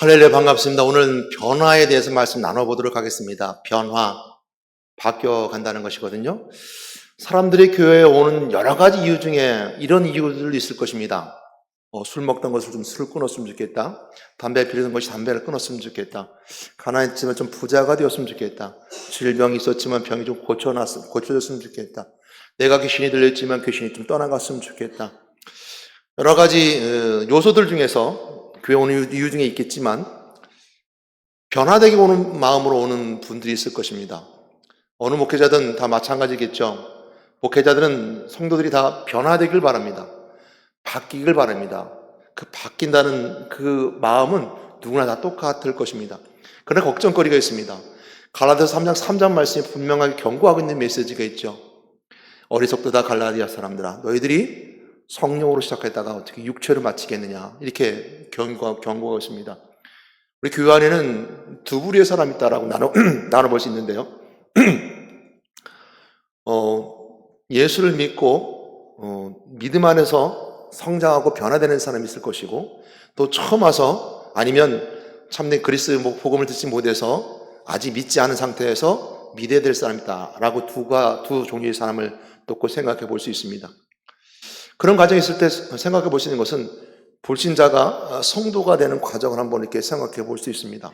할렐루야, 반갑습니다. 오늘 변화에 대해서 말씀 나눠보도록 하겠습니다. 변화, 바뀌어간다는 것이거든요. 사람들이 교회에 오는 여러 가지 이유 중에 이런 이유들이 있을 것입니다. 술 먹던 것을 좀 술을 끊었으면 좋겠다. 담배 피우던 것이 담배를 끊었으면 좋겠다. 가난했지만 좀 부자가 되었으면 좋겠다. 질병이 있었지만 병이 좀 고쳐졌으면 좋겠다. 내가 귀신이 들렸지만 귀신이 좀 떠나갔으면 좋겠다. 여러 가지 요소들 중에서 교회 오는 이유 중에 있겠지만 변화되게 오는 마음으로 오는 분들이 있을 것입니다. 어느 목회자든 다 마찬가지겠죠. 목회자들은 성도들이 다 변화되길 바랍니다. 바뀌길 바랍니다. 그 바뀐다는 그 마음은 누구나 다 똑같을 것입니다. 그러나 걱정거리가 있습니다. 갈라디아서 3장 3장 말씀이 분명하게 경고하고 있는 메시지가 있죠. 어리석다 갈라디아 사람들아, 너희들이 성령으로 시작했다가 어떻게 육체로 마치겠느냐, 이렇게 경고가 있습니다. 우리 교회 안에는 두 부류의 사람이 있다라고 나눠볼 수 있는데요. 예수를 믿고 믿음 안에서 성장하고 변화되는 사람이 있을 것이고, 또 처음 와서 아니면 참된 그리스도 복음을 듣지 못해서 아직 믿지 않은 상태에서 믿어야 될 사람이 있다라고 두 종류의 사람을 놓고 생각해 볼 수 있습니다. 그런 과정이 있을 때 생각해 볼 수 있는 것은 불신자가 성도가 되는 과정을 한번 이렇게 생각해 볼 수 있습니다.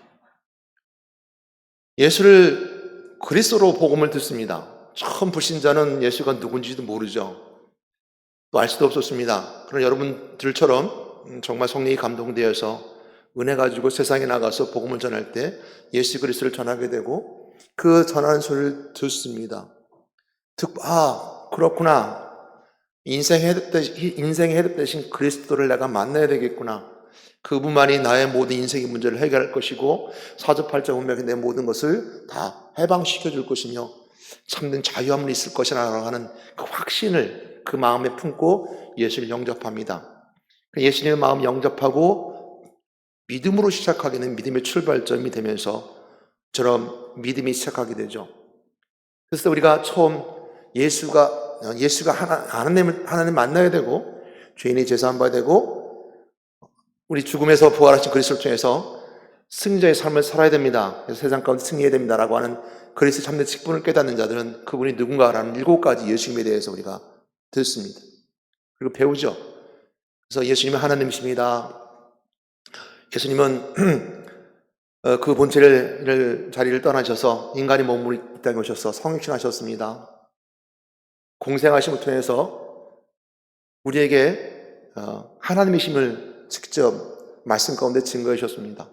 예수를 그리스도로 복음을 듣습니다. 처음 불신자는 예수가 누군지도 모르죠. 또 알 수도 없었습니다. 그러나 여러분들처럼 정말 성령이 감동되어서 은혜 가지고 세상에 나가서 복음을 전할 때 예수 그리스도를 전하게 되고 그 전하는 소리를 듣습니다. 듣고 그렇구나. 인생의 해답 대신 그리스도를 내가 만나야 되겠구나. 그분만이 나의 모든 인생의 문제를 해결할 것이고 사주팔자 운명의 내 모든 것을 다 해방시켜 줄 것이며 참된 자유함이 있을 것이라고 하는 그 확신을 그 마음에 품고 예수를 영접합니다. 예수님의 마음 영접하고 믿음으로 시작하게 된 믿음의 출발점이 되면서 저런 믿음이 시작하게 되죠. 그래서 우리가 처음 예수가 하나님 만나야 되고 죄인이 제사함받아야 되고 우리 죽음에서 부활하신 그리스도를 통해서 승리자의 삶을 살아야 됩니다. 그래서 세상 가운데 승리해야 됩니다라고 하는 그리스도 참된 직분을 깨닫는 자들은 그분이 누군가라는 7가지 예수님에 대해서 우리가 듣습니다. 그리고 배우죠. 그래서 예수님은 하나님이십니다. 예수님은 그 본체를 자리를 떠나셔서 인간의 몸으로 이 땅에 오셔서 성육신하셨습니다. 공생하심을 통해서 우리에게 하나님의 힘을 직접 말씀 가운데 증거해 주셨습니다.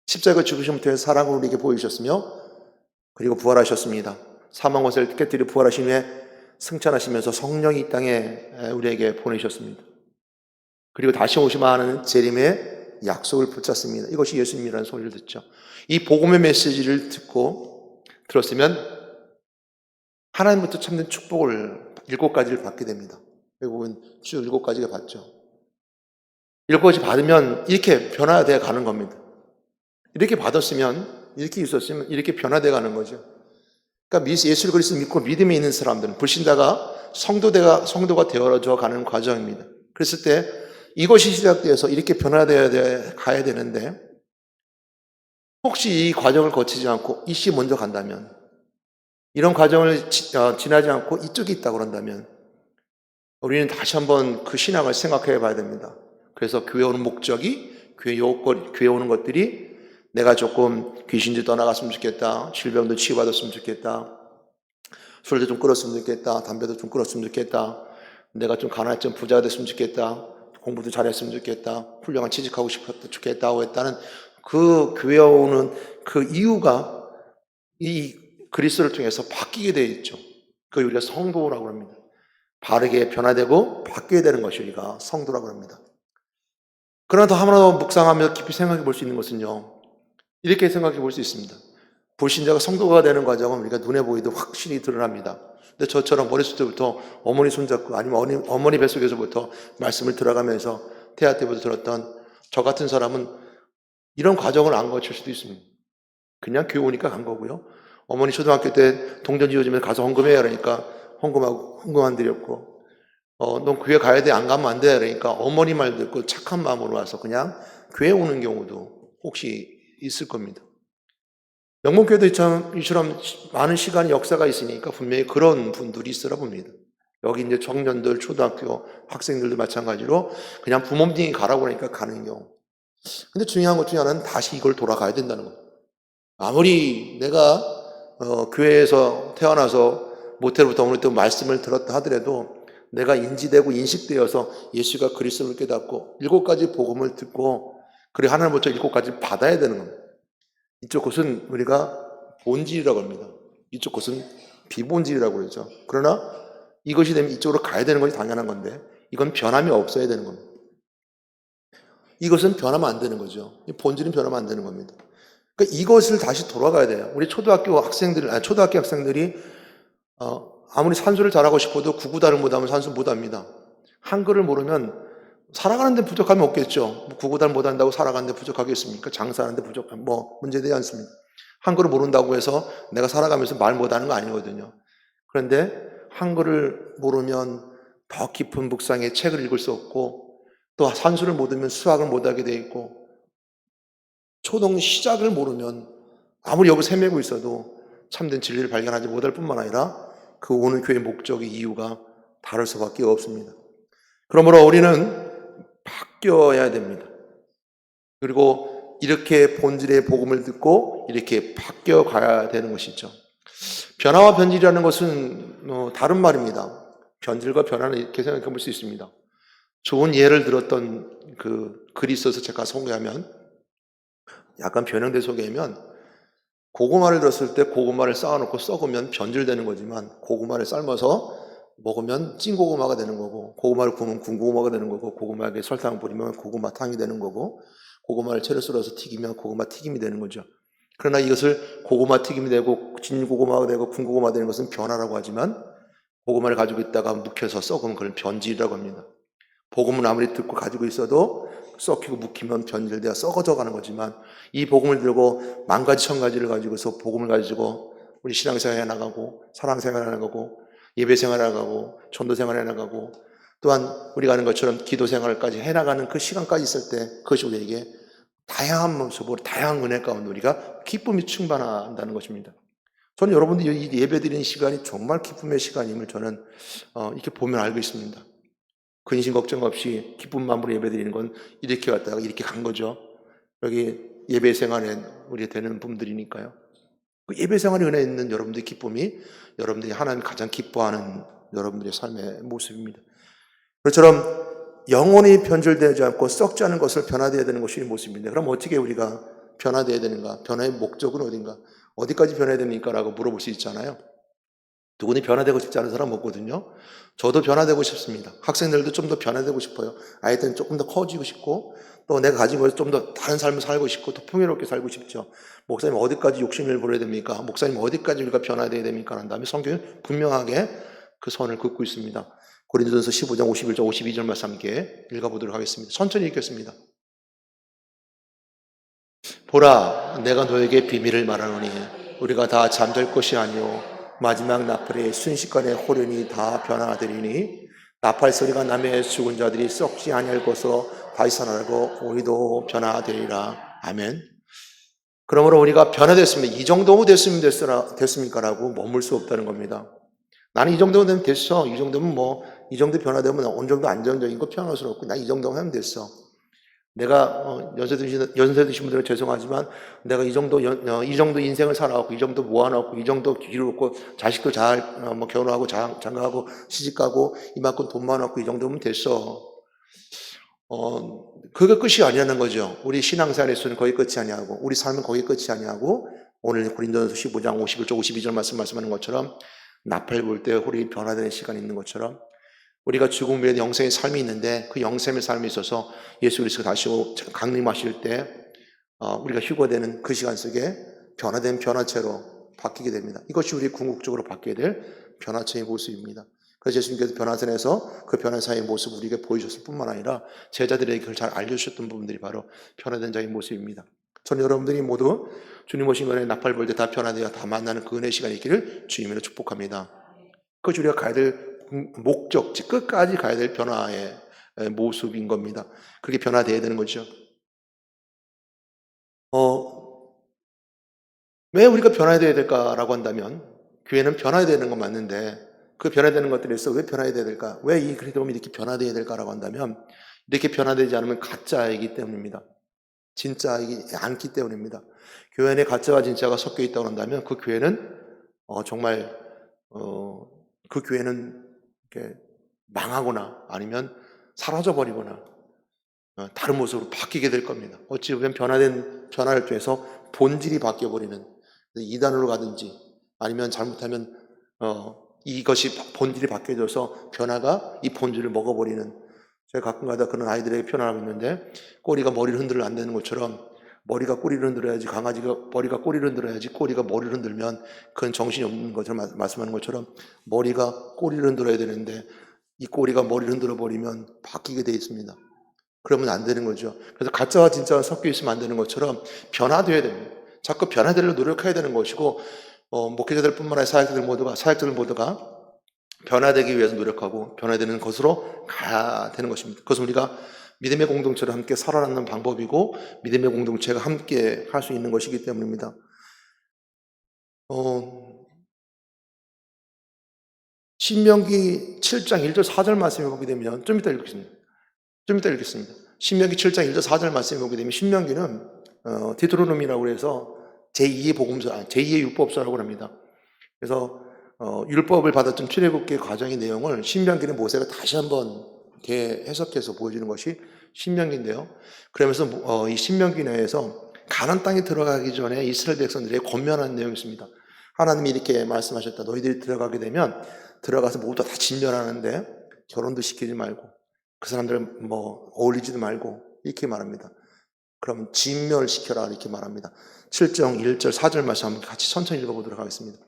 십자가 죽으심을 통해서 사랑을 우리에게 보여주셨으며 그리고 부활하셨습니다. 사망 권세를 깨뜨려 부활하신 후에 승천하시면서 성령이 이 땅에 우리에게 보내셨습니다. 그리고 다시 오시마 하는 재림의 약속을 붙잡습니다. 이것이 예수님이라는 소리를 듣죠. 이 복음의 메시지를 들었으면 하나님부터 참된 축복을 7가지를 받게 됩니다. 결국은 쭉 7가지가 받죠. 7가지 받으면 이렇게 변화되어 가는 겁니다. 이렇게 받았으면, 이렇게 있었으면 이렇게 변화되어 가는 거죠. 그러니까 예수 그리스도 믿고 믿음에 있는 사람들은 불신자가 성도가 되어져 가는 과정입니다. 그랬을 때 이것이 시작되어서 이렇게 변화되어 가야 되는데 혹시 이 과정을 거치지 않고 이씨 먼저 간다면, 이런 과정을 지나지 않고 이쪽이 있다고 그런다면 우리는 다시 한번 그 신앙을 생각해 봐야 됩니다. 그래서 교회 오는 목적이, 교회 오는 것들이 내가 조금 귀신도 떠나갔으면 좋겠다, 질병도 치유받았으면 좋겠다, 술도 좀 끊었으면 좋겠다, 담배도 좀 끊었으면 좋겠다, 내가 좀 가난했지만 부자가 됐으면 좋겠다, 공부도 잘했으면 좋겠다, 훌륭한 취직하고 좋겠다고 했다는 그 교회 오는 그 이유가 이 그리스도를 통해서 바뀌게 되어 있죠. 그걸 우리가 성도라고 합니다. 바르게 변화되고 바뀌게 되는 것이 우리가 성도라고 합니다. 그러나 더 하나 더 묵상하며 깊이 생각해 볼 수 있는 것은요, 이렇게 생각해 볼 수 있습니다. 불신자가 성도가 되는 과정은 우리가 눈에 보이도 확실히 드러납니다. 근데 저처럼 어렸을 때부터 어머니 손잡고 아니면 어머니 뱃속에서부터 말씀을 들어가면서 태아 때부터 들었던 저 같은 사람은 이런 과정을 안 거칠 수도 있습니다. 그냥 교회 오니까 간 거고요. 어머니 초등학교 때 동전 지어주면 가서 헌금해야 그러니까 헌금 안 드렸고, 넌 교회 가야 돼, 안 가면 안 돼 그러니까 어머니 말 듣고 착한 마음으로 와서 그냥 교회 오는 경우도 혹시 있을 겁니다. 영문교회도 이처럼 많은 시간의 역사가 있으니까 분명히 그런 분들이 있으라 봅니다. 여기 이제 청년들, 초등학교 학생들도 마찬가지로 그냥 부모님이 가라고 그러니까 가는 경우. 근데 중요한 것 중에 하나는 다시 이걸 돌아가야 된다는 겁니다. 아무리 내가 교회에서 태어나서 모태로부터 어머니부터 말씀을 들었다 하더라도 내가 인지되고 인식되어서 예수가 그리스도를 깨닫고 7가지 복음을 듣고 그리고 하나님부터 7가지를 받아야 되는 겁니다. 이쪽 것은 우리가 본질이라고 합니다. 이쪽 것은 비본질이라고 그러죠. 그러나 이것이 되면 이쪽으로 가야 되는 것이 당연한 건데 이건 변함이 없어야 되는 겁니다. 이것은 변하면 안 되는 거죠. 본질은 변하면 안 되는 겁니다. 그러니까 이것을 다시 돌아가야 돼요. 우리 초등학교 학생들이 아무리 산수를 잘하고 싶어도 구구단을 못하면 산수 못합니다. 한글을 모르면 살아가는 데 부족함이 없겠죠. 구구단 못한다고 살아가는 데 부족하겠습니까? 장사하는 데 부족함 문제되지 않습니다. 한글을 모른다고 해서 내가 살아가면서 말 못하는 거 아니거든요. 그런데 한글을 모르면 더 깊은 묵상의 책을 읽을 수 없고 또 산수를 모르면 수학을 못하게 돼 있고 초등 시작을 모르면 아무리 여기 헤매고 있어도 참된 진리를 발견하지 못할 뿐만 아니라 그 오는 교회의 목적의 이유가 다를 수밖에 없습니다. 그러므로 우리는 바뀌어야 됩니다. 그리고 이렇게 본질의 복음을 듣고 이렇게 바뀌어 가야 되는 것이죠. 변화와 변질이라는 것은 다른 말입니다. 변질과 변화는 이렇게 생각해 볼 수 있습니다. 좋은 예를 들었던 그 글이 있어서 제가 소개하면 약간 변형돼 소개하면 고구마를 들었을 때 고구마를 쌓아놓고 썩으면 변질되는 거지만 고구마를 삶아서 먹으면 찐고구마가 되는 거고 고구마를 구우면 군고구마가 되는 거고 고구마에 설탕을 뿌리면 고구마탕이 되는 거고 고구마를 채로 썰어서 튀기면 고구마 튀김이 되는 거죠. 그러나 이것을 고구마 튀김이 되고 진고구마가 되고 군고구마가 되는 것은 변화라고 하지만 고구마를 가지고 있다가 묵혀서 썩으면 그걸 변질이라고 합니다. 복음은 아무리 듣고 가지고 있어도 썩히고 묵히면 변질되어 썩어져 가는 거지만 이 복음을 들고 만 가지 천 가지를 가지고서 복음을 가지고 우리 신앙생활 해나가고 사랑생활 해나가고 예배생활 해나가고 전도생활 해나가고 또한 우리가 하는 것처럼 기도생활까지 해나가는 그 시간까지 있을 때 그것이 우리에게 다양한 모습으로 다양한 은혜 가운데 우리가 기쁨이 충만한다는 것입니다. 저는 여러분들이 이 예배드리는 시간이 정말 기쁨의 시간임을 저는 이렇게 보면 알고 있습니다. 근심 걱정 없이 기쁜 마음으로 예배드리는 건 이렇게 왔다가 이렇게 간 거죠. 여기 예배 생활에 우리 되는 분들이니까요. 그 예배 생활에 은혜 있는 여러분들의 기쁨이 여러분들이 하나님 가장 기뻐하는 여러분들의 삶의 모습입니다. 그처럼 영혼이 변질되지 않고 썩지 않은 것을 변화되어야 되는 것이 모습인데 그럼 어떻게 우리가 변화되어야 되는가? 변화의 목적은 어딘가? 어디까지 변해야 됩니까? 라고 물어볼 수 있잖아요. 누구니 변화되고 싶지 않은 사람 없거든요. 저도 변화되고 싶습니다. 학생들도 좀 더 변화되고 싶어요. 아이들은 조금 더 커지고 싶고 또 내가 가진 것을 좀 더 다른 삶을 살고 싶고 더 풍요롭게 살고 싶죠. 목사님 어디까지 욕심을 부려야 됩니까? 목사님 어디까지 우리가 변화되어야 됩니까? 한 다음에 성경이 분명하게 그 선을 긋고 있습니다. 고린도전서 15장 51절 52절 말씀 함께 읽어보도록 하겠습니다. 천천히 읽겠습니다. 보라 내가 너에게 비밀을 말하노니 우리가 다 잠들 것이 아니오 마지막 나팔의 순식간에 호련히 다 변화되리니 나팔 소리가 나며 죽은 자들이 썩지 아니할 것으로 다시 살아나고 우리도 변화되리라. 아멘. 그러므로 우리가 변화됐습니다. 이 정도면 됐습니까? 라고 머물 수 없다는 겁니다. 나는 이 정도면 되면 됐어. 이 정도면 이 정도 변화되면 어느 정도 안정적인 거 표현할수록 난 이 정도면 하면 됐어. 내가 연세 드신 분들은 죄송하지만 내가 이 정도 인생을 살아왔고 이 정도 모아놨고 이 정도 기르고 자식도 잘 결혼하고 장가하고 시집가고 이만큼 돈 많았고 이 정도면 됐어. 그게 끝이 아니라는 거죠. 우리 신앙생활에서는 거기 끝이 아니하고 우리 삶은 거기 끝이 아니하고 오늘 고린도전서 15장 51절 52절 말씀하는 것처럼 나팔 불 때 우리 변화되는 시간이 있는 것처럼 우리가 죽음 후에 영생의 삶이 있는데 그 영생의 삶에 있어서 예수 그리스도가 다시 강림하실 때 우리가 휴거되는 그 시간 속에 변화된 변화체로 바뀌게 됩니다. 이것이 우리 궁극적으로 바뀌게 될 변화체의 모습입니다. 그래서 예수님께서 변화선에서 그 변화사의 모습을 우리에게 보여주셨을 뿐만 아니라 제자들에게 그걸 잘 알려주셨던 부분들이 바로 변화된 자의 모습입니다. 저는 여러분들이 모두 주님 오신 은혜 나팔 불 때 다 변화되어 다 만나는 그 은혜 시간이 있기를 주님으로 축복합니다. 그것이 우리가 가야 될 목적지 끝까지 가야 될 변화의 모습인 겁니다. 그렇게 변화되어야 되는 거죠. 왜 우리가 변화되어야 될까라고 한다면, 교회는 변화해야 되는 건 맞는데 그 변화되는 것들에 있어 왜 변화해야 될까? 왜 이 그리스도인이 이렇게 변화되어야 될까라고 한다면, 이렇게 변화되지 않으면 가짜이기 때문입니다. 진짜이지 않기 때문입니다. 교회 안에 가짜와 진짜가 섞여 있다고 한다면 그 교회는 정말 그 교회는 이렇게 망하거나 아니면 사라져버리거나 다른 모습으로 바뀌게 될 겁니다. 어찌 보면 변화를 통해서 본질이 바뀌어버리는, 이단으로 가든지 아니면 잘못하면 이것이 본질이 바뀌어져서 변화가 이 본질을 먹어버리는, 제가 가끔가다 그런 아이들에게 표현하고 있는데, 꼬리가 머리를 흔들면 안 되는 것처럼 머리가 꼬리를 흔들어야지, 강아지가 머리가 꼬리를 흔들어야지, 꼬리가 머리를 흔들면 그건 정신이 없는 것처럼 말씀하는 것처럼 머리가 꼬리를 흔들어야 되는데 이 꼬리가 머리를 흔들어 버리면 바뀌게 돼 있습니다. 그러면 안 되는 거죠. 그래서 가짜와 진짜가 섞여 있으면 안 되는 것처럼 변화되어야 됩니다. 자꾸 변화되려고 노력해야 되는 것이고, 목회자들 뿐만 아니라 사역자들 모두가 변화되기 위해서 노력하고 변화되는 것으로 가야 되는 것입니다. 그것은 우리가 믿음의 공동체로 함께 살아남는 방법이고 믿음의 공동체가 함께 할 수 있는 것이기 때문입니다. 신명기 7장 1절 4절 말씀을 보게 되면 좀 이따 읽겠습니다. 신명기 7장 1절 4절 말씀을 보게 되면, 신명기는 디트로노미라고 해서 제2의 복음서, 제2의 율법서라고 합니다. 그래서 율법을 받았던 출애굽기의 과정의 내용을 신명기는 모세가 다시 한번 해석해서 보여주는 것이 신명기인데요. 그러면서 이 신명기 내에서 가나안 땅에 들어가기 전에 이스라엘 백성들에게 권면하는 내용이 있습니다. 하나님이 이렇게 말씀하셨다. 너희들이 들어가게 되면 들어가서 모두 다 진멸하는데 결혼도 시키지 말고 그 사람들 어울리지도 말고 이렇게 말합니다. 그럼 진멸시켜라 이렇게 말합니다. 7장 1절 4절 말씀 한번 같이 천천히 읽어보도록 하겠습니다.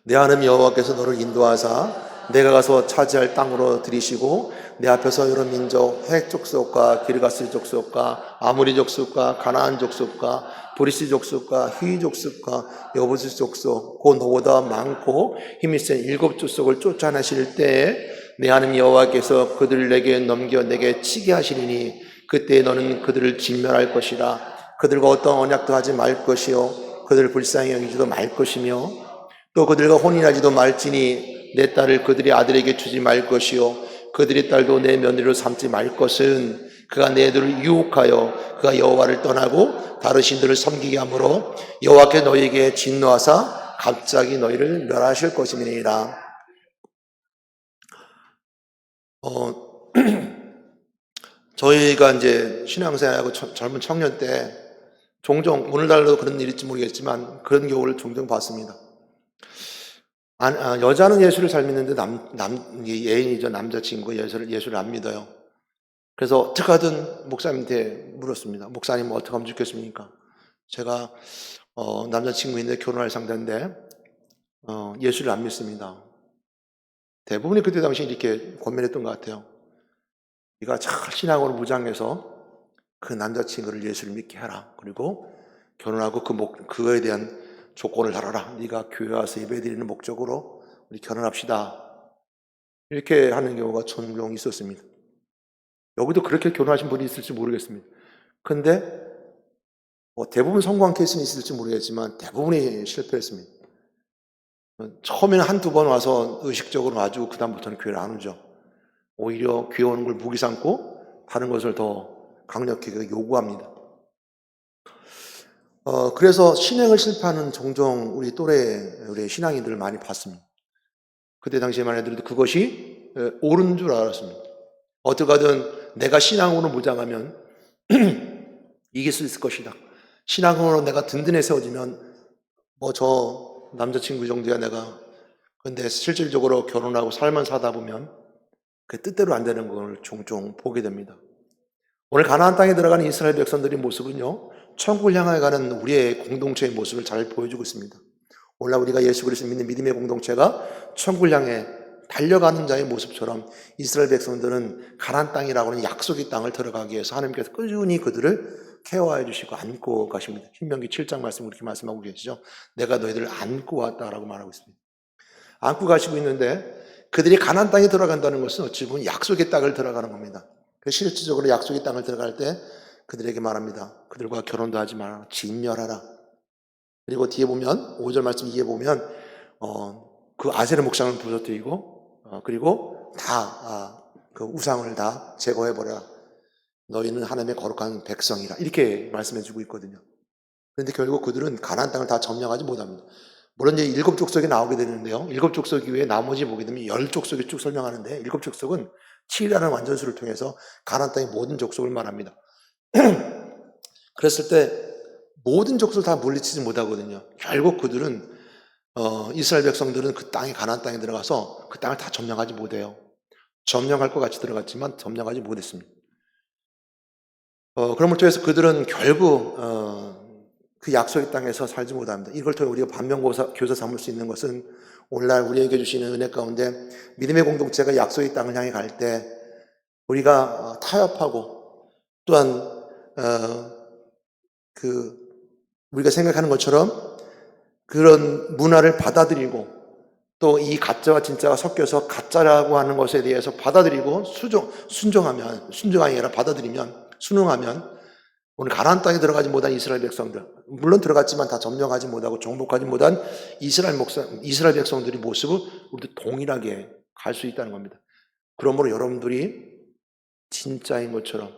내 하나님 여호와께서 너를 인도하사 내가 가서 차지할 땅으로 들이시고 내 앞에서 여러 민족 헷 족속과 기르가스 족속과 아모리 족속과 가나안 족속과 브리스 족속과 히위 족속과 여부스 족속 곧 너보다 많고 힘이 센 7 족속을 쫓아내실 때에 내 하나님 여호와께서 그들을 내게 넘겨 내게 치게 하시리니 그때 너는 그들을 진멸할 것이라. 그들과 어떤 언약도 하지 말 것이요 그들을 불쌍히 여기지도 말 것이며 또 그들과 혼인하지도 말지니 내 딸을 그들의 아들에게 주지 말 것이요 그들의 딸도 내 며느리로 삼지 말 것은 그가 내 애들을 유혹하여 그가 여호와를 떠나고 다른 신들을 섬기게 하므로 여호와께 너희에게 진노하사 갑자기 너희를 멸하실 것임이니라. 저희가 이제 신앙생활하고 젊은 청년 때 종종, 오늘날도 그런 일일지 모르겠지만 그런 경우를 종종 봤습니다. 여자는 예수를 잘 믿는데 애인이죠. 남자친구 예수를 안 믿어요. 그래서 어떻게 하든 목사님한테 물었습니다. 목사님 어떻게 하면 좋겠습니까? 제가 남자친구인데 결혼할 상대인데 예수를 안 믿습니다. 대부분이 그때 당시 이렇게 권면했던 것 같아요. 네가 잘 신앙으로 무장해서 그 남자친구를 예수를 믿게 하라. 그리고 결혼하고 그거에 대한 조건을 달아라. 네가 교회 와서 예배드리는 목적으로 우리 결혼합시다. 이렇게 하는 경우가 종종 있었습니다. 여기도 그렇게 결혼하신 분이 있을지 모르겠습니다. 근데 대부분 성공한 케이스는 있을지 모르겠지만 대부분이 실패했습니다. 처음에는 한두 번 와서 의식적으로 와주고 그 다음부터는 교회를 안 오죠. 오히려 교회 오는 걸 무기 삼고 다른 것을 더 강력히 요구합니다. 그래서 신앙을 실패하는 종종 우리 신앙인들을 많이 봤습니다. 그때 당시에만 해도 그것이 옳은 줄 알았습니다. 어떻게 하든 내가 신앙으로 무장하면 이길 수 있을 것이다. 신앙으로 내가 든든히 세워지면 저 남자친구 정도야 내가. 근데 실질적으로 결혼하고 삶을 사다 보면 그 뜻대로 안 되는 걸 종종 보게 됩니다. 오늘 가나안 땅에 들어가는 이스라엘 백성들의 모습은요, 천국을 향해 가는 우리의 공동체의 모습을 잘 보여주고 있습니다. 오늘날 우리가 예수 그리스도 믿는 믿음의 공동체가 천국을 향해 달려가는 자의 모습처럼 이스라엘 백성들은 가나안 땅이라고 하는 약속의 땅을 들어가기 위해서 하나님께서 꾸준히 그들을 케어해 주시고 안고 가십니다. 신명기 7장 말씀 그렇게 말씀하고 계시죠. 내가 너희들을 안고 왔다라고 말하고 있습니다. 안고 가시고 있는데 그들이 가나안 땅에 들어간다는 것은 어찌 보면 약속의 땅을 들어가는 겁니다. 실질적으로 약속의 땅을 들어갈 때 그들에게 말합니다. 그들과 결혼도 하지 마라. 진멸하라. 그리고 뒤에 보면 5절 말씀 이해 보면 그 아세르 목상을 부서뜨리고 그리고 다 그 우상을 다 제거해 버려라. 너희는 하나님의 거룩한 백성이라 이렇게 말씀해 주고 있거든요. 그런데 결국 그들은 가나안 땅을 다 점령하지 못합니다. 물론 이제 7족속이 나오게 되는데요. 7족속 이후에 나머지 보게 되면 10족속이 쭉 설명하는데 7족속은 7이라는 완전수를 통해서 가나안 땅의 모든 족속을 말합니다. 그랬을 때 모든 족속을 다 물리치지 못하거든요. 결국 그들은 이스라엘 백성들은 그 땅에 가나안 땅에 들어가서 그 땅을 다 점령하지 못해요. 점령할 것 같이 들어갔지만 점령하지 못했습니다. 그런 걸 통해서 그들은 결국 그 약속의 땅에서 살지 못합니다. 이걸 통해 우리가 반면교사 삼을 수 있는 것은 오늘날 우리에게 주시는 은혜 가운데 믿음의 공동체가 약속의 땅을 향해 갈 때 우리가 타협하고 또한 우리가 생각하는 것처럼 그런 문화를 받아들이고 또 이 가짜와 진짜가 섞여서 가짜라고 하는 것에 대해서 받아들이고 순종하기 아니라 받아들이면 순응하면 오늘 가나안 땅에 들어가지 못한 이스라엘 백성들, 물론 들어갔지만 다 점령하지 못하고 정복하지 못한 이스라엘 백성들의 모습을 우리도 동일하게 갈 수 있다는 겁니다. 그러므로 여러분들이 진짜인 것처럼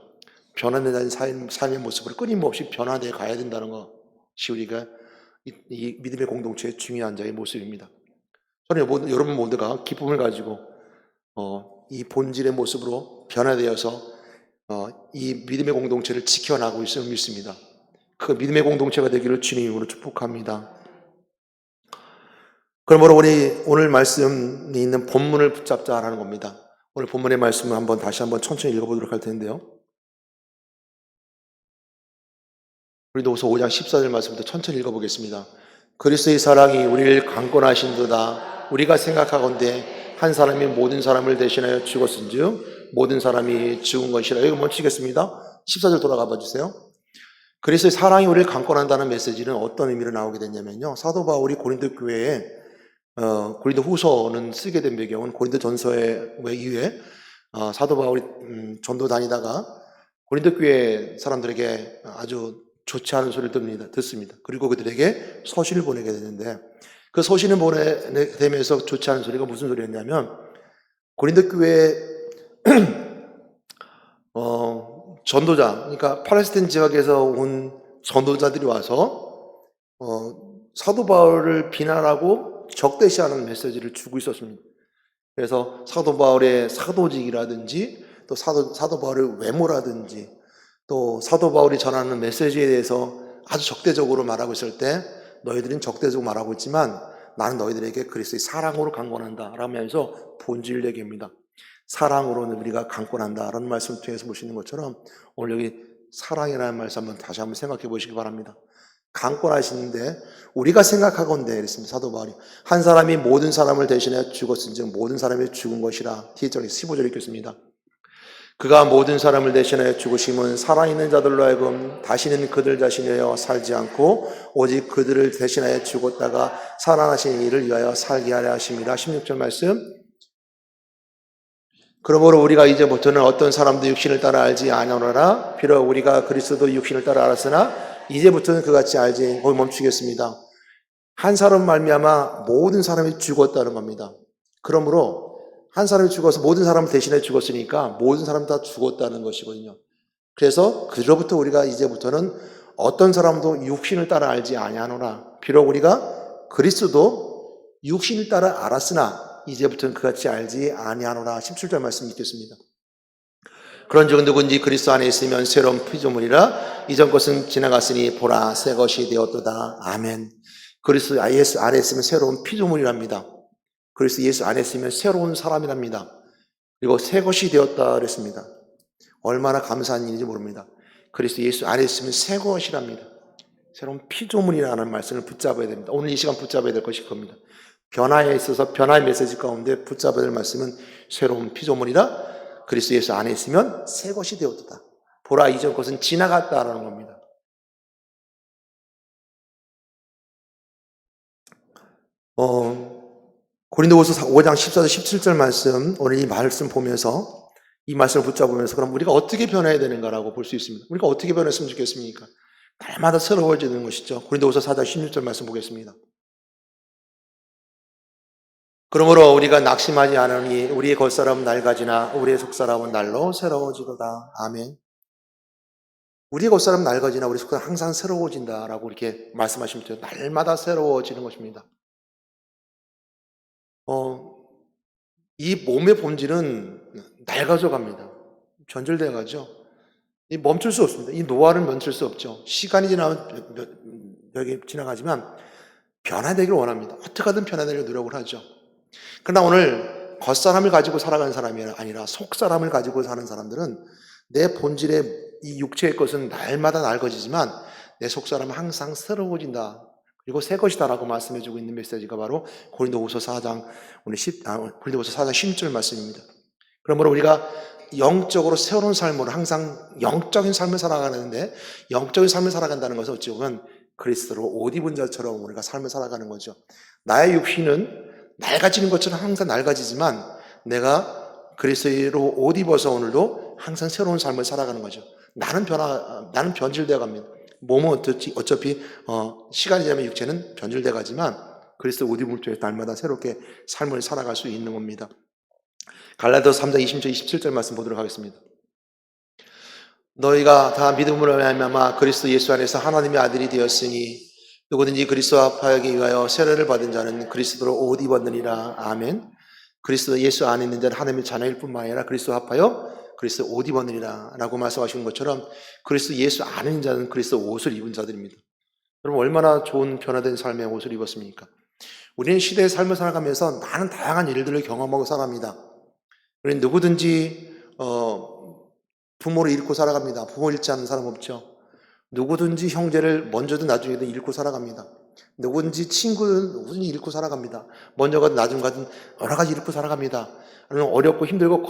변화된 삶의 모습으로 끊임없이 변화되어 가야 된다는 것이 우리가 이 믿음의 공동체의 중요한 자의 모습입니다. 저는 여러분 모두가 기쁨을 가지고 이 본질의 모습으로 변화되어서 이 믿음의 공동체를 지켜나가고 있음을 믿습니다. 그 믿음의 공동체가 되기를 주님 이름으로 축복합니다. 그러므로 우리 오늘 말씀이 있는 본문을 붙잡자라는 겁니다. 오늘 본문의 말씀을 다시 한번 천천히 읽어보도록 할 텐데요. 우리도서 5장 14절 말씀부터 천천히 읽어보겠습니다. 그리스도의 사랑이 우리를 강권하신도다. 우리가 생각하건대 한 사람이 모든 사람을 대신하여 죽었은즉 모든 사람이 죽은 것이라. 여기 멈추겠습니다. 14절 돌아가 봐주세요. 그리스도의 사랑이 우리를 강권한다는 메시지는 어떤 의미로 나오게 됐냐면요. 사도 바울이 고린도 교회에 고린도 후서는 쓰게 된 배경은 고린도 전서에 이후에 사도 바울이 전도 다니다가 고린도 교회 사람들에게 아주 좋지 않은 소리를 듣습니다. 그리고 그들에게 서신을 보내게 되는데 그 서신을 보내면서 좋지 않은 소리가 무슨 소리였냐면 고린도 교회 전도자, 그러니까 팔레스타인 지역에서 온 전도자들이 와서 사도 바울을 비난하고 적대시하는 메시지를 주고 있었습니다. 그래서 사도 바울의 사도직이라든지 또 사도 바울의 외모라든지 또 사도 바울이 전하는 메시지에 대해서 아주 적대적으로 말하고 있을 때 너희들은 적대적으로 말하고 있지만 나는 너희들에게 그리스도의 사랑으로 강권한다 라면서 본질 얘기입니다. 사랑으로는 우리가 강권한다 라는 말씀을 통해서 보시는 것처럼 오늘 여기 사랑이라는 말씀 다시 한번 생각해 보시기 바랍니다. 강권하시는데 우리가 생각하건대 그랬습니다. 사도 바울이 한 사람이 모든 사람을 대신해 죽었은즉 모든 사람이 죽은 것이라. 뒤에 15절 읽겠습니다. 그가 모든 사람을 대신하여 죽으심은 살아있는 자들로 하여금 다시는 그들 자신이여 살지 않고 오직 그들을 대신하여 죽었다가 살아나신 이를 위하여 살게 하려 하심이라. 16절 말씀. 그러므로 우리가 이제부터는 어떤 사람도 육신을 따라 알지 아니하노라. 비록 우리가 그리스도 육신을 따라 알았으나 이제부터는 그같이 알지. 거기 멈추겠습니다. 한 사람 말미암아 모든 사람이 죽었다는 겁니다. 그러므로 한 사람이 죽어서 모든 사람을 대신해 죽었으니까 모든 사람 다 죽었다는 것이거든요. 그래서 그로부터 우리가 이제부터는 어떤 사람도 육신을 따라 알지 아니하노라. 비록 우리가 그리스도 육신을 따라 알았으나 이제부터는 그같이 알지 아니하노라. 17절 말씀 읽겠습니다. 그런즉 누구든지 그리스도 안에 있으면 새로운 피조물이라. 이전 것은 지나갔으니 보라 새 것이 되었도다. 아멘. 그리스도 예수 안에 있으면 새로운 피조물이랍니다. 그리스도 예수 안에 있으면 새로운 사람이랍니다. 그리고 새 것이 되었다 그랬습니다. 얼마나 감사한 일인지 모릅니다. 그리스도 예수 안에 있으면 새 것이랍니다. 새로운 피조물이라는 말씀을 붙잡아야 됩니다. 오늘 이 시간 붙잡아야 될 것이 그겁니다. 변화에 있어서 변화의 메시지 가운데 붙잡아야 될 말씀은 새로운 피조물이라. 그리스도 예수 안에 있으면 새 것이 되었다. 보라 이전 것은 지나갔다라는 겁니다. 고린도후서 5장 14절 17절 말씀, 오늘 이 말씀 보면서 이 말씀을 붙잡으면서 그럼 우리가 어떻게 변해야 되는가라고 볼 수 있습니다. 우리가 어떻게 변했으면 좋겠습니까? 날마다 새로워지는 것이죠. 고린도후서 4장 16절 말씀 보겠습니다. 그러므로 우리가 낙심하지 않으니 우리의 겉사람은 낡아지나 우리의 속사람은 날로 새로워지도다. 아멘. 우리의 겉사람은 낡아지나 우리의 속사람은 항상 새로워진다라고 이렇게 말씀하시면 돼요. 날마다 새로워지는 것입니다. 이 몸의 본질은 낡아져 갑니다. 변질되어 가죠. 이 멈출 수 없습니다. 이 노화를 멈출 수 없죠. 시간이 지나가지만 변화되기를 원합니다. 어떻게든 변화되려고 노력을 하죠. 그러나 오늘 겉사람을 가지고 살아가는 사람이 아니라 속사람을 가지고 사는 사람들은 내 본질의 이 육체의 것은 날마다 낡아지지만 내 속사람은 항상 새로워진다. 그리고 새 것이다라고 말씀해주고 있는 메시지가 바로 고린도후서 4장 16절 말씀입니다. 그러므로 우리가 영적으로 새로운 삶으로 항상 영적인 삶을 살아가는데, 영적인 삶을 살아간다는 것은 어찌 보면 그리스도로 옷 입은 자처럼 우리가 삶을 살아가는 거죠. 나의 육신은 낡아지는 것처럼 항상 낡아지지만 내가 그리스도로 옷 입어서 오늘도 항상 새로운 삶을 살아가는 거죠. 나는 변질되어 갑니다. 몸은 어차피 시간이 지나면 육체는 변질되어 가지만 그리스도 옷 입을 때 날마다 새롭게 삶을 살아갈 수 있는 겁니다. 갈라디아서 3장 20절 27절 말씀 보도록 하겠습니다. 너희가 다 믿음으로 말미암아 그리스도 예수 안에서 하나님의 아들이 되었으니 누구든지 그리스도와 합하기 위하여 세례를 받은 자는 그리스도로 옷 입었느니라. 아멘. 그리스도 예수 안에 있는 자는 하나님의 자녀일 뿐만 아니라 그리스도와 합하여 그리스도 옷 입었느니라 라고 말씀하시는 것처럼 그리스도 예수 안에 있는 자는 그리스도 옷을 입은 자들입니다. 여러분 얼마나 좋은 변화된 삶의 옷을 입었습니까? 우리는 시대의 삶을 살아가면서 많은 다양한 일들을 경험하고 살아갑니다. 우리는 누구든지 부모를 잃고 살아갑니다. 부모 잃지 않는 사람 없죠. 누구든지 형제를 먼저든 나중에든 잃고 살아갑니다. 누구든지 친구를 누구든지 잃고 살아갑니다. 먼저 가든 나중 가든 여러 가지 잃고 살아갑니다. 어렵고 힘들고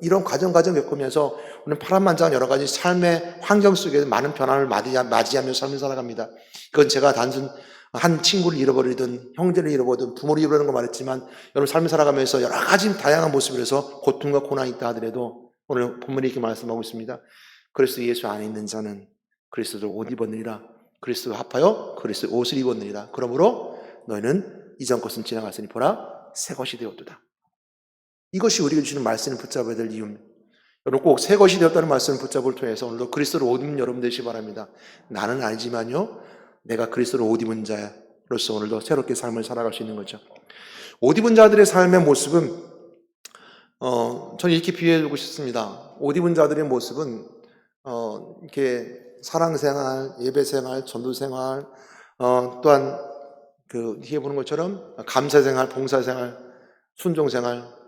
이런 과정 겪으면서 우리는 파란만장한 여러 가지 삶의 환경 속에 많은 변화를 맞이하며 삶을 살아갑니다. 그건 제가 단순 한 친구를 잃어버리든 형제를 잃어버리든 부모를 잃어버리는 거 말했지만 여러분 삶을 살아가면서 여러 가지 다양한 모습에서 고통과 고난이 있다 하더라도 오늘 본문이 이렇게 말씀하고 있습니다. 그리스도 예수 안에 있는 자는 그리스도를 옷 입었느니라. 그리스도 합하여 그리스도 옷을 입었느니라. 그러므로 너희는 이전 것은 지나갔으니 보라 새 것이 되었도다. 이것이 우리에게 주시는 말씀을 붙잡아야 될 이유입니다. 여러분 꼭 새 것이 되었다는 말씀을 붙잡을 통해서 오늘도 그리스도를 옷 입는 여러분 되시기 바랍니다. 나는 알지만요 내가 그리스도를 옷 입은 자로서 오늘도 새롭게 삶을 살아갈 수 있는 거죠. 옷 입은 자들의 삶의 모습은 저는 이렇게 비유해주고 싶습니다. 옷 입은 자들의 모습은 이렇게 사랑생활, 예배생활, 전도생활, 또한 이렇게 보는 것처럼 감사생활, 봉사생활, 순종생활,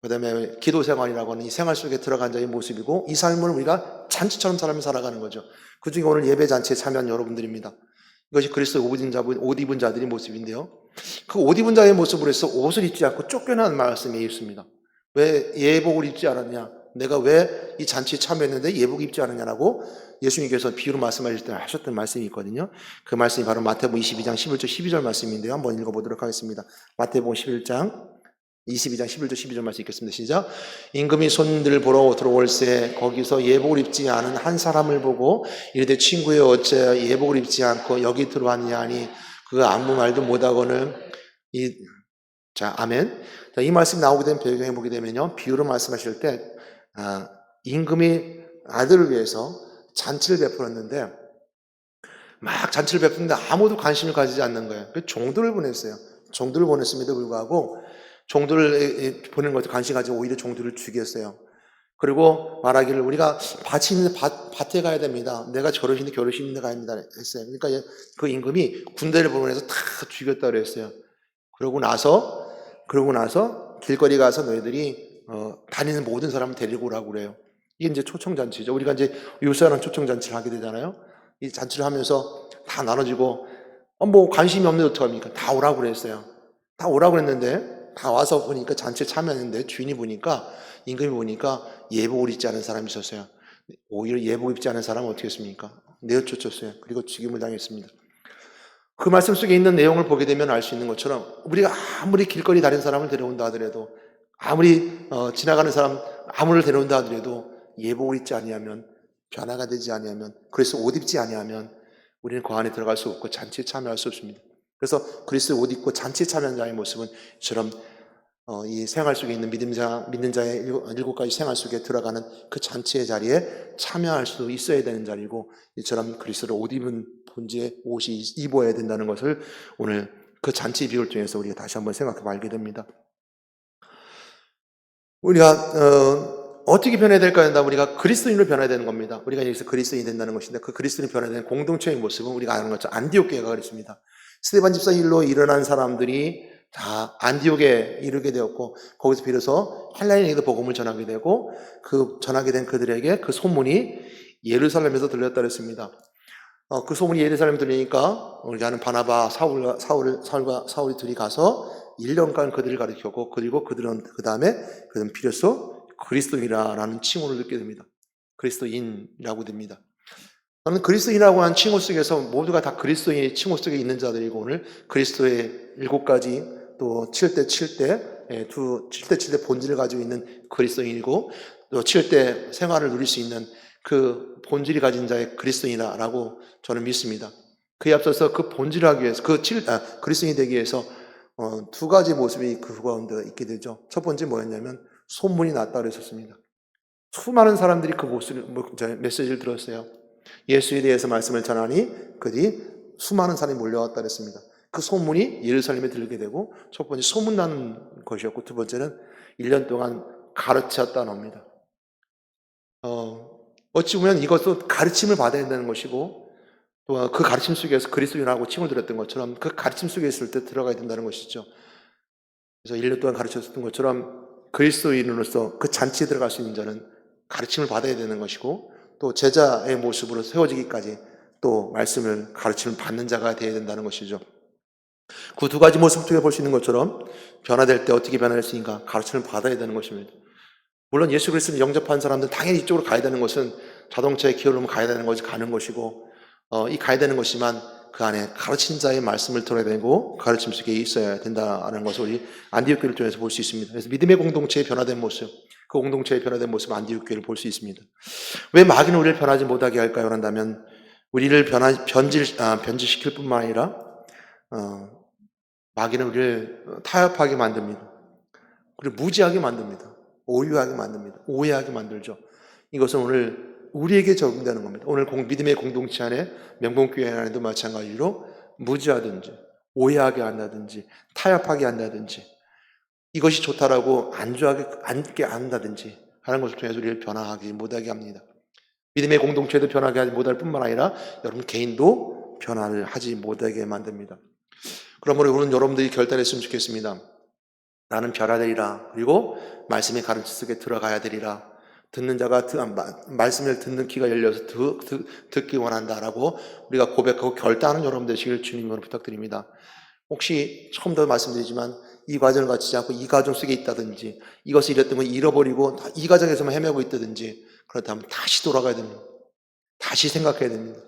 그 다음에 기도생활이라고 하는 이 생활 속에 들어간 자의 모습이고 이 삶을 우리가 잔치처럼 삶을 살아가는 거죠. 그 중에 오늘 예배잔치에 참여한 여러분들입니다. 이것이 그리스도 옷 입은 자들의 모습인데요. 그 옷 입은 자의 모습으로 해서 옷을 입지 않고 쫓겨나는 말씀이 있습니다. 왜 예복을 입지 않았냐? 내가 왜 이 잔치에 참여했는데 예복 입지 않았냐라고 예수님께서 비유로 말씀하실 때 하셨던 말씀이 있거든요. 그 말씀이 바로 마태복음 22장 11절 12절 말씀인데요. 한번 읽어보도록 하겠습니다. 마태복음 22장 11절 12절 말씀 읽겠습니다. 시작. 임금이 손님들을 보러 들어올새 거기서 예복을 입지 않은 한 사람을 보고 이르되 친구여 어째 예복을 입지 않고 여기 들어왔냐 하니 그가 아무 말도 못하고는 아멘. 자, 이 말씀이 나오게 된 배경에 보게 되면요. 비유로 말씀하실 때 임금이 아들을 위해서 잔치를 베풀었는데 막 잔치를 베푸는데 아무도 관심을 가지지 않는 거예요. 그래서 종들을 보냈어요. 종들을 보냈음에도 불구하고 종들을 보낸 것에 관심 가지고 오히려 종들을 죽였어요. 그리고 말하기를 우리가 밭이 있는데 밭에 가야 됩니다. 내가 결혼식인데 결혼식 있는데 가야 됩니다. 했어요. 그러니까 그 임금이 군대를 보내서 다 죽였다고 그랬어요. 그러고 나서 길거리 가서 너희들이 다니는 모든 사람을 데리고 오라고 그래요. 이게 이제 초청잔치죠. 우리가 이제 요새는 초청잔치를 하게 되잖아요. 이 잔치를 하면서 다 나눠지고, 뭐 관심이 없는데 어떡합니까? 다 오라고 그랬어요. 다 오라고 그랬는데, 다 와서 보니까 잔치에 참여했는데, 주인이 보니까, 임금이 보니까 예복을 입지 않은 사람이 있었어요. 오히려 예복 입지 않은 사람은 어떻게 했습니까? 내어쫓았어요. 그리고 죽임을 당했습니다. 그 말씀 속에 있는 내용을 보게 되면 알 수 있는 것처럼, 우리가 아무리 길거리 다른 사람을 데려온다 하더라도, 아무리 지나가는 사람 아무를 데려온다 하더라도 예복을 입지 아니하면 변화가 되지 아니하면 그래서 옷 입지 아니하면 우리는 그 안에 들어갈 수 없고 잔치에 참여할 수 없습니다. 그래서 그리스도의 옷 입고 잔치에 참여한 자의 모습은 이처럼 이 생활 속에 있는 믿는 자의 일곱 가지 생활 속에 들어가는 그 잔치의 자리에 참여할 수 있어야 되는 자리고, 이처럼 그리스도를 옷 입은 본질의 옷이 입어야 된다는 것을 오늘 그 잔치 비유를 통해서 우리가 다시 한번 생각해 알게 됩니다. 우리가 어떻게 변해야 될까요? 우리가 그리스도인으로 변해야 되는 겁니다. 우리가 여기서 그리스도인이 된다는 것인데, 그 그리스도인이 변해야 되는 공동체의 모습은 우리가 아는 것처럼 안디옥 교회가 그랬습니다. 스데반 집사 일로 일어난 사람들이 다 안디옥에 이르게 되었고, 거기서 비로소 헬라인에게도 복음을 전하게 되고, 그 전하게 된 그들에게 그 소문이 예루살렘에서 들렸다 그랬습니다. 그 소문이 예루살렘에 들리니까 우리가 아는 바나바, 사울이 둘이 가서 1년간 그들을 가르쳤고, 그리고 그들은 그 다음에 그들은 비로소 그리스도인이라는 칭호를 듣게 됩니다. 그리스도인이라고 됩니다. 저는 그리스도인이라고 하는 칭호 속에서 모두가 다 그리스도인의 칭호 속에 있는 자들이고, 오늘 그리스도의 7가지 또 7대 7대 7대 본질을 가지고 있는 그리스도인이고, 또 7대 생활을 누릴 수 있는 그 본질이 가진 자의 그리스도인이라고 저는 믿습니다. 그에 앞서서 그 본질을 하기 위해서 그리스도인이 되기 위해서 2가지 모습이 그 가운데 있게 되죠. 첫 번째 뭐였냐면 소문이 났다 그랬었습니다. 수많은 사람들이 그 메시지를 들었어요. 예수에 대해서 말씀을 전하니 그들이 수많은 사람이 몰려왔다 그랬습니다. 그 소문이 예루살렘에 들리게 되고, 첫 번째 소문나는 것이었고, 두 번째는 1년 동안 가르쳤다 놉니다. 어찌 보면 이것도 가르침을 받아야 된다는 것이고, 또 그 가르침 속에서 그리스도인하고 칭을 들었던 것처럼 그 가르침 속에 있을 때 들어가야 된다는 것이죠. 그래서 1년 동안 가르쳤던 것처럼 그리스도인으로서 그 잔치에 들어갈 수 있는 자는 가르침을 받아야 되는 것이고, 또 제자의 모습으로 세워지기까지 또 말씀을 가르침을 받는 자가 되어야 된다는 것이죠. 그 2가지 모습을 통해 볼 수 있는 것처럼 변화될 때 어떻게 변화할 수 있는가? 가르침을 받아야 되는 것입니다. 물론 예수 그리스도를 영접한 사람들은 당연히 이쪽으로 가야 되는 것은 자동차에 기어를 넣으면 가야 되는 것이 가는 것이고, 이 가야 되는 것이지만 그 안에 가르친 자의 말씀을 들어야 되고 가르침 속에 있어야 된다는 것을 우리 안디옥 교회를 통해서 볼 수 있습니다. 그래서 믿음의 공동체의 변화된 모습, 그 공동체의 변화된 모습 안디옥 교회를 볼 수 있습니다. 왜 마귀는 우리를 변하지 못하게 할까요? 한다면 우리를 변질시킬 뿐만 아니라 마귀는 우리를 타협하게 만듭니다. 그리고 무지하게 만듭니다. 오유하게 만듭니다. 오해하게 만들죠. 이것은 오늘 우리에게 적용되는 겁니다. 오늘 믿음의 공동체 안에, 명봉교회 안에도 마찬가지로 무지하든지 오해하게 한다든지 타협하게 한다든지, 이것이 좋다라고 앉게 한다든지 하는 것을 통해서 우리를 변화하지 못하게 합니다. 믿음의 공동체도 변하게 하지 못할 뿐만 아니라 여러분 개인도 변화를 하지 못하게 만듭니다. 그러므로 오늘 여러분들이 결단했으면 좋겠습니다. 나는 변화되리라. 그리고 말씀의 가르침 속에 들어가야 되리라. 듣는 자가 말씀을 듣는 귀가 열려서 듣기 원한다라고 우리가 고백하고 결단하는 여러분 되시길 주님으로 부탁드립니다. 혹시 처음부터 말씀드리지만 이 과정을 거치지 않고 이 과정 속에 있다든지, 이것을 이랬던 걸 잃어버리고 이 과정에서만 헤매고 있다든지, 그렇다면 다시 돌아가야 됩니다. 다시 생각해야 됩니다.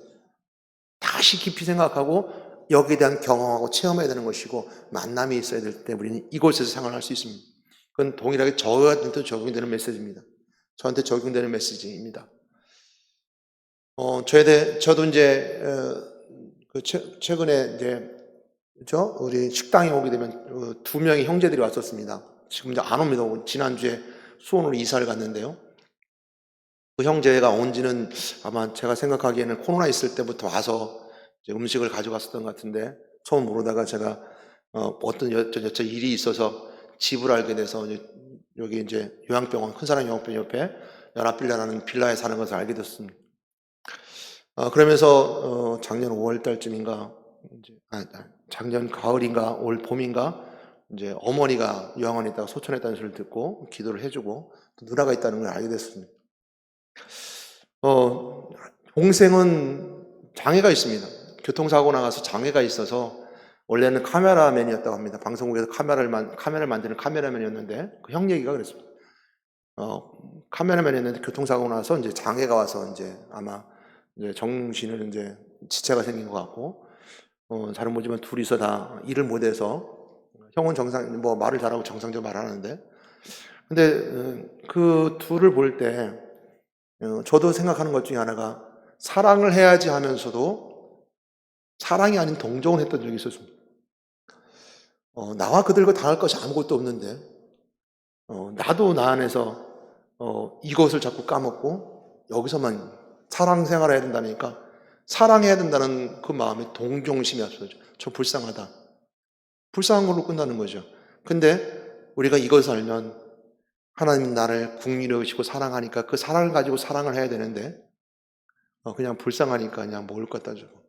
다시 깊이 생각하고 여기에 대한 경험하고 체험해야 되는 것이고, 만남이 있어야 될 때 우리는 이곳에서 생활할 수 있습니다. 그건 동일하게 저한테도 적용되는 메시지입니다. 저한테 적용되는 메시지입니다. 저도 이제 최근에 이제 우리 식당에 오게 되면 2명의 형제들이 왔었습니다. 지금 이제 안 옵니다. 지난주에 수원으로 이사를 갔는데요. 그 형제가 온 지는 아마 제가 생각하기에는 코로나 있을 때부터 와서 이제 음식을 가져갔었던 것 같은데, 처음 모르다가 제가 어떤 여차 일이 있어서 집을 알게 돼서 여기 이제 요양병원, 큰사랑 요양병원 옆에 연합빌라라는 빌라에 사는 것을 알게 됐습니다. 그러면서 작년 5월 달쯤인가, 작년 가을인가 올 봄인가, 이제 어머니가 요양원에 있다가 소천했다는 소리를 듣고 기도를 해주고 또 누나가 있다는 걸 알게 됐습니다. 동생은 장애가 있습니다. 교통사고 나가서 장애가 있어서 원래는 카메라맨이었다고 합니다. 방송국에서 카메라를 만드는 카메라맨이었는데, 그 형 얘기가 그랬습니다. 카메라맨이었는데 교통사고 나서 이제 장애가 와서 이제 아마 이제 정신을 이제 지체가 생긴 것 같고, 잘은 모르지만 둘이서 다 일을 못해서, 형은 말을 잘하고 정상적으로 말하는데, 근데 그 둘을 볼 때 저도 생각하는 것 중에 하나가, 사랑을 해야지 하면서도 사랑이 아닌 동정을 했던 적이 있었습니다. 나와 그들과 당할 것이 아무것도 없는데 나도 나 안에서 이것을 자꾸 까먹고 여기서만 사랑 생활을 해야 된다니까 사랑해야 된다는 그 마음에 동정심이 앞서죠. 저 불쌍하다. 불쌍한 걸로 끝나는 거죠. 근데 우리가 이것을 알면 하나님 나를 국리를 여기시고 사랑하니까 그 사랑을 가지고 사랑을 해야 되는데 그냥 불쌍하니까 그냥 먹을 것 갖다 주고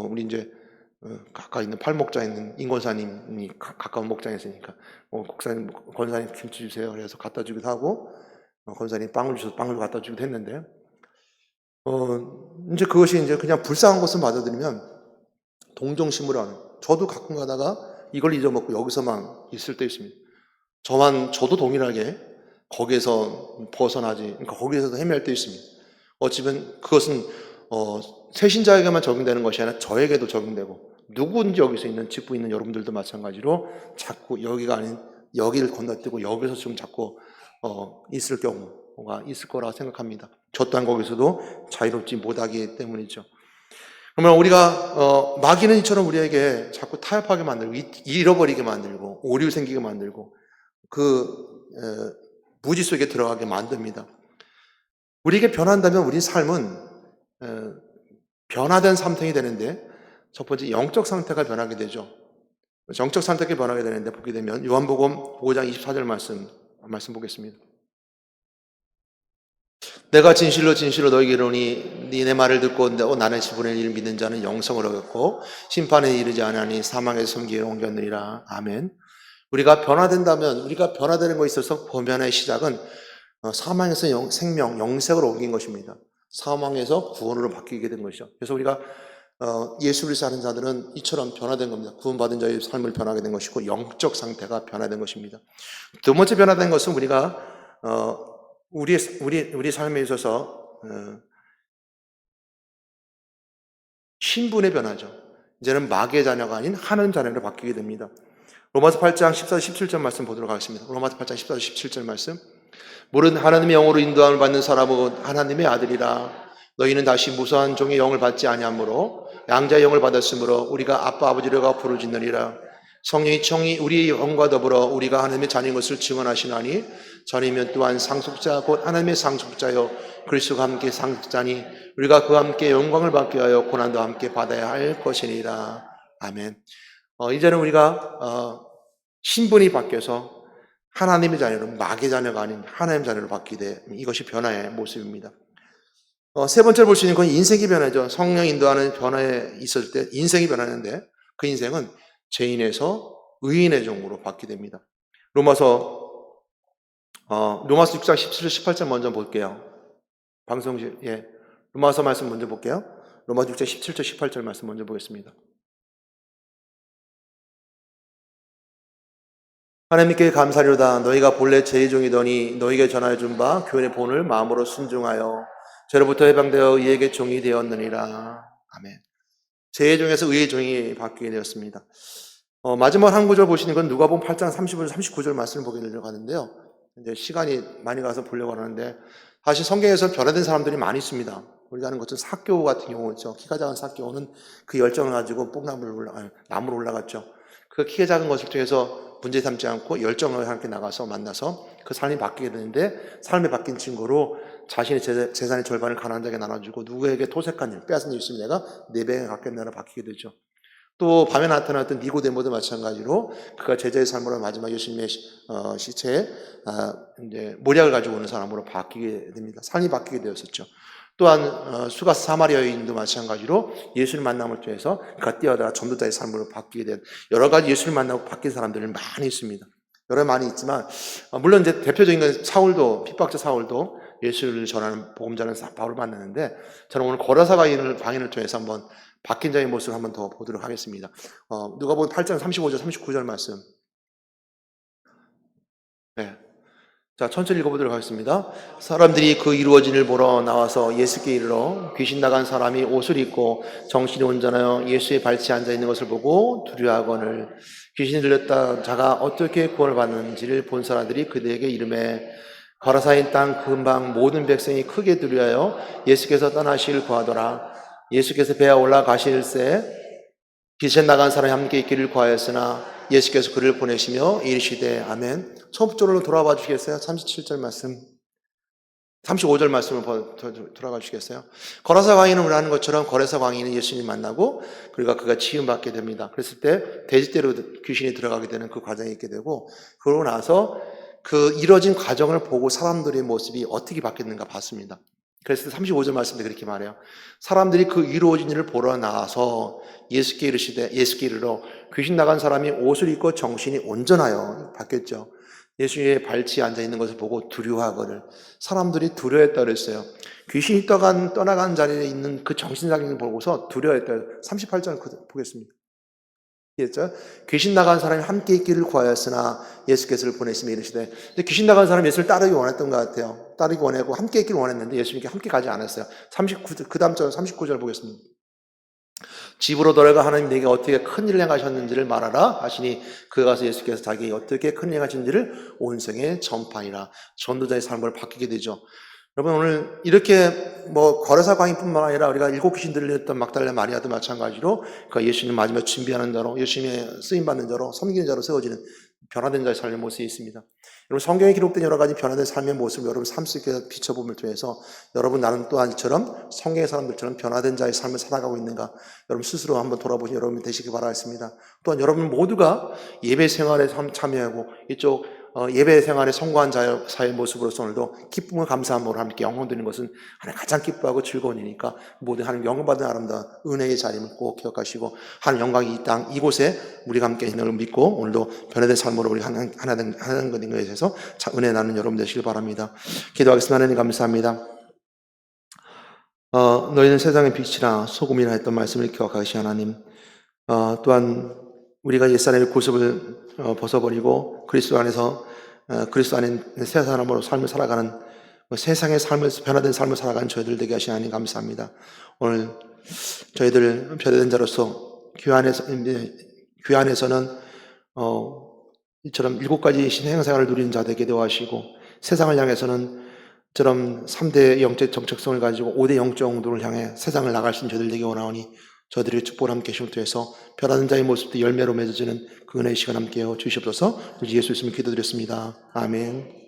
우리 이제 가까이 있는 팔목장에 있는 임권사님이 가까운 목장에 있으니까 국사님 권사님 김치 주세요 그래서 갖다 주기도 하고 권사님 빵을 주셔서 빵을 갖다 주기도 했는데 이제 그것이 이제 그냥 불쌍한 것을 받아들이면 동정심으로 하는 저도 가끔 가다가 이걸 잊어먹고 여기서만 있을 때 있습니다. 저도 동일하게 거기에서 벗어나지 그러니까 거기에서도 헤맬 때 있습니다. 어찌면 그것은 새신자에게만 적용되는 것이 아니라 저에게도 적용되고 누구든지 여기서 있는 집부 있는 여러분들도 마찬가지로 자꾸 여기가 아닌 여기를 건너뛰고 여기서 좀 자꾸 있을 경우가 있을 거라 생각합니다. 저 또한 거기서도 자유롭지 못하기 때문이죠. 그러면 우리가 마귀는 이처럼 우리에게 자꾸 타협하게 만들고 잃어버리게 만들고 오류 생기게 만들고 무지 속에 들어가게 만듭니다. 우리에게 변한다면 우리 삶은 변화된 상태이 되는데 첫 번째 영적 상태가 변하게 되죠. 정적 상태가 변하게 되는데 보게 되면 요한복음 5장 24절 말씀 보겠습니다. 내가 진실로 진실로 너희에게 이르노니 네 말을 듣고 나는 지분의 일을 믿는 자는 영생을 얻었고 심판에 이르지 않으니 사망에서 섬기기로 옮겼느니라. 아멘. 우리가 변화된다면 우리가 변화되는 것에 있어서 변화의 시작은 사망에서 생명, 영생으로 옮긴 것입니다. 사망에서 구원으로 바뀌게 된 것이죠. 그래서 우리가 예수 그리스도 아는 자들은 이처럼 변화된 겁니다. 구원받은 자의 삶을 변하게 된 것이고 영적 상태가 변화된 것입니다. 두 번째 변화된 것은 우리가 우리 삶에 있어서 신분의 변화죠. 이제는 마귀의 자녀가 아닌 하나님 자녀로 바뀌게 됩니다. 로마서 8장 14절 17절 말씀 보도록 하겠습니다. 로마서 8장 14절 17절 말씀. 모든 하나님의 영으로 인도함을 받는 사람은 하나님의 아들이라. 너희는 다시 무서운 종의 영을 받지 아니하므로 양자의 영을 받았으므로 우리가 아빠 아버지라고 부르짖느니라. 성령이 청이 우리의 영과 더불어 우리가 하나님의 자녀인 것을 증언하시나니 자녀이면 또한 상속자 곧 하나님의 상속자요 그리스도와 함께 상속자니 우리가 그와 함께 영광을 받게 하여 고난도 함께 받아야 할 것이니라. 아멘. 이제는 우리가 신분이 바뀌어서 하나님의 자녀로 마귀의 자녀가 아닌 하나님의 자녀로 바뀌게 돼 이것이 변화의 모습입니다. 세 번째로 볼 수 있는 건 인생이 변하죠. 성령 인도하는 변화에 있을 때 인생이 변하는데 그 인생은 죄인에서 의인의 종으로 바뀌게 됩니다. 로마서 6장 17절 18절 먼저 볼게요. 로마서 말씀 먼저 볼게요. 로마서 6장 17절 18절 말씀 먼저 보겠습니다. 하나님께 감사리로다. 너희가 본래 죄의 종이더니 너희에게 전하여 준 바 교훈의 본을 마음으로 순종하여 죄로부터 해방되어 의에게 종이 되었느니라. 아멘. 죄의 종에서 의의 종이 바뀌게 되었습니다. 마지막 한 구절 보시는 건 누가복음 8장 35절 39절 말씀을 보게 되려고 하는데요. 이제 시간이 많이 가서 보려고 하는데 사실 성경에서 변화된 사람들이 많이 있습니다. 우리가 아는 것처럼 삭개오 같은 경우 있죠. 키가 작은 삭개오는 그 열정을 가지고 나무로 올라갔죠. 그 키가 작은 것을 통해서 문제 삼지 않고 열정을 함께 나가서 만나서 그 삶이 바뀌게 되는데 삶이 바뀐 증거로 자신의 재산의 절반을 가난한 자에게 나눠주고 누구에게 토색한 일, 빼앗은 일 있으면 내가 4배에 갖겠나라 바뀌게 되죠. 또 밤에 나타났던 니고데모도 마찬가지로 그가 제자의 삶으로 마지막 예수님의 시체에 이제 모략을 가지고 오는 사람으로 바뀌게 됩니다. 삶이 바뀌게 되었었죠. 또한 수가스 사마리아 여인도 마찬가지로 예수를 만남을 통해서 그가 뛰어다가 전도자의 삶으로 바뀌게 된 여러 가지 예수를 만나고 바뀐 사람들이 많이 있습니다. 여러 많이 있지만 물론 이제 대표적인 건 사울도 핍박자 사울도 예수를 전하는 복음자는 바울을 만났는데 저는 오늘 고라사 방인을 통해서 한번 바뀐 자의 모습을 한번 더 보도록 하겠습니다. 누가복음 8장 35절 39절 말씀. 네. 자, 천천히 읽어보도록 하겠습니다. 사람들이 그 이루어진을 보러 나와서 예수께 이르러 귀신 나간 사람이 옷을 입고 정신이 온전하여 예수의 발치에 앉아 있는 것을 보고 두려워하거늘 귀신이 들렸다 자가 어떻게 구원을 받는지를 본 사람들이 그들에게 이르매 가라사인 땅 근방 모든 백성이 크게 두려워하여 예수께서 떠나시길 구하더라. 예수께서 배에 올라가실새 빛에 나간 사람이 함께 있기를 구하였으나 예수께서 그를 보내시며 이르시되 아멘. 처음 절로 돌아봐 주시겠어요? 37절 말씀. 35절 말씀을 돌아가 주시겠어요? 거라사 광인은 우리 아는 것처럼 거라사 광인은 예수님 만나고 그가 치유받게 됩니다. 그랬을 때 돼지떼로 귀신이 들어가게 되는 그 과정이 있게 되고, 그러고 나서 그 이루어진 과정을 보고 사람들의 모습이 어떻게 바뀌었는가 봤습니다. 그래서 35절 말씀에 그렇게 말해요. 사람들이 그 이루어진 일을 보러 나와서 예수께 이르러 귀신 나간 사람이 옷을 입고 정신이 온전하여 바뀌었죠. 예수의 발치에 앉아 있는 것을 보고 두려워하거늘. 사람들이 두려워했다 그랬어요. 귀신이 떠나간 자리에 있는 그 정신상인을 보고서 두려워했다. 38절 보겠습니다. 그랬죠? 귀신 나간 사람이 함께 있기를 구하였으나 예수께서 보내시며 이르시되, 귀신 나간 사람이 예수를 따르기 원했던 것 같아요. 따르기 원하고 함께 있기를 원했는데 예수님께 함께 가지 않았어요. 그 다음 절 39절 보겠습니다. 집으로 돌아가 하나님 내게 어떻게 큰 일을 행하셨는지를 말하라 하시니 그가 가서 예수께서 자기에게 어떻게 큰 일을 행하신지를 온 성에 전파하니라. 전도자의 삶을 바뀌게 되죠. 여러분, 오늘 이렇게 거래사 광인뿐만 아니라 우리가 7 귀신 들렸던 막달라 마리아도 마찬가지로 그 예수님 마지막 준비하는 자로, 예수님의 쓰임받는 자로, 섬기는 자로 세워지는 변화된 자의 삶의 모습이 있습니다. 여러분, 성경에 기록된 여러 가지 변화된 삶의 모습을 여러분 삶 속에 비춰봄을 통해서 여러분 나는 또한 이처럼 성경의 사람들처럼 변화된 자의 삶을 살아가고 있는가, 여러분 스스로 한번 돌아보신 여러분이 되시기 바라겠습니다. 또한 여러분 모두가 예배 생활에 참여하고 이쪽 예배 생활에 성공한 자의 모습으로서 오늘도 기쁨과 감사함으로 함께 영광 드리는 것은 하나님 가장 기뻐하고 즐거운 일이니까 모든 하나님 영광받은 아름다운 은혜의 자리를 꼭 기억하시고 하나님 영광이 이 땅 이곳에 우리가 함께 있는 걸 믿고 오늘도 변화된 삶으로 우리 하나는 것인 것에 대해서 은혜 나누는 여러분 되시길 바랍니다. 기도하겠습니다. 하나님 감사합니다. 너희는 세상의 빛이라 소금이라 했던 말씀을 기억하시 하나님, 또한 우리가 옛사람의 구습을 벗어버리고 그리스도 안에 새 사람으로 삶을 살아가는 세상의 변화된 삶을 살아가는 저희들 되게 하시 하나님 감사합니다. 오늘 저희들 변화된 자로서 교회 안에서는 이처럼 7가지 신행생활을 누리는 자 되게 되어하시고, 세상을 향해서는 이처럼 3대 영적 정체성을 가지고 5대 영적 용도를 향해 세상을 나갈 수 있는 저희들 되게 원하오니 저들의 축복을 함께 하심을 통해서 변화된 자의 모습도 열매로 맺어지는 그 은혜의 시간 함께 주시옵소서. 예수 이름으로 기도드렸습니다. 아멘.